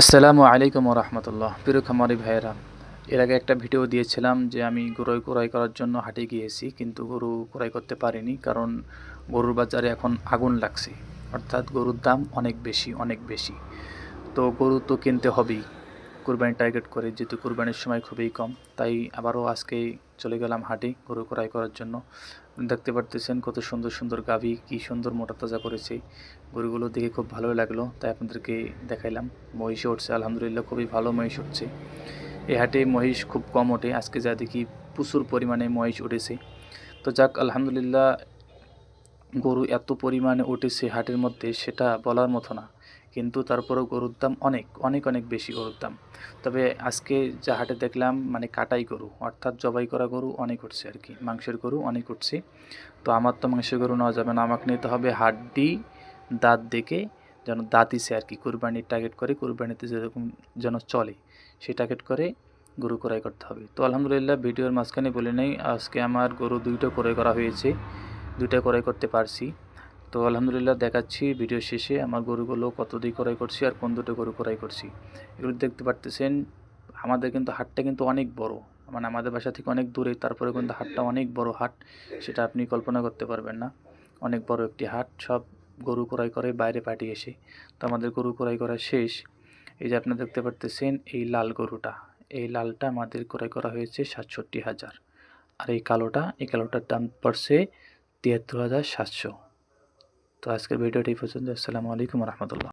আসসালামু আলাইকুম রহমতুল্লাহ। প্রিয় খামারি ভাইয়েরা, এর আগে একটা ভিডিও দিয়েছিলাম যে আমি গরু ক্রয় করার জন্য হাটে গিয়েছি, কিন্তু গরু ক্রয় করতে পারিনি, কারণ গরুর বাজারে এখন আগুন লাগছে। অর্থাৎ গরুর দাম অনেক বেশি, অনেক বেশি। তো গরু তো কিনতে হবেই কুরবানি টার্গেট করে, যেহেতু কুরবানির সময় খুবই কম। তাই আবারও আজকে চলে গেলাম হাটে গরু ক্রয় করার জন্য। দেখতে পারতেছেন কত সুন্দর সুন্দর গাভী, কি সুন্দর মোটা তাজা করেছে। গরুগুলো দেখে খুব ভালো লাগলো, তাই আপনাদেরকে দেখাইলাম। মহিষে উঠছে, আলহামদুলিল্লাহ খুবই ভালো মহিষ উঠছে। এই হাটে মহিষ খুব কম ওঠে, আজকে যা দেখি প্রচুর পরিমাণে মহিষ উঠেছে। তো যাক, আলহামদুলিল্লাহ গরু এত পরিমাণে উঠেছে হাটের মধ্যে, সেটা বলার মতো না। কিন্তু তারপরেও গরুর দাম অনেক অনেক অনেক বেশি গরুর দাম। তবে আজকে যা হাটে দেখলাম, মানে কাটাই গরু, অর্থাৎ জবাই করা গরু অনেক উঠছে আর কি, মাংসের গরু অনেক উঠছে। তো আমার তো মাংসের গরু নেওয়া যাবে না, আমাকে নিতে হবে হাড্ডি, দাঁত দেখে, যেন দাঁতিছে আর কি, কুরবানির টার্গেট করে, কুরবানিতে যেরকম যেন চলে সেই টার্গেট করে গরু ক্রয় করতে হবে। তো আলহামদুলিল্লাহ ভিডিওর মাঝখানে বলে নেই, আজকে আমার গরু দুইটা ক্রয় করা হয়েছে, দুইটা ক্রয় করতে পারছি। তো আলহামদুলিল্লাহ দেখাচ্ছি ভিডিও শেষে আমার গরুগুলো কত দিয়ে ক্রয় করছি আর কোন দুটো গরু ক্রয় করছি। এগুলো দেখতে পারতেছেন। আমাদের কিন্তু হাটটা কিন্তু অনেক বড়, মানে আমাদের বাসা থেকে অনেক দূরে, তারপরে কিন্তু হাটটা অনেক বড় হাট, সেটা আপনি কল্পনা করতে পারবেন না। অনেক বড় একটি হাট, সব গরু ক্রয় করে বাইরে পাঠিয়ে এসে। তো আমাদের গরু ক্রয় করা শেষ। এই যে আপনারা দেখতে পারতেছেন এই লাল গরুটা, এই লালটা আমাদের ক্রয় করা হয়েছে ৬৭,০০০। আর এই কালোটার দাম পড়ছে ৭৩,৭০০। তো আজকের ভিডিওটি এই পর্যন্ত। আসসালামু আলাইকুম রহমতুল্লাহ।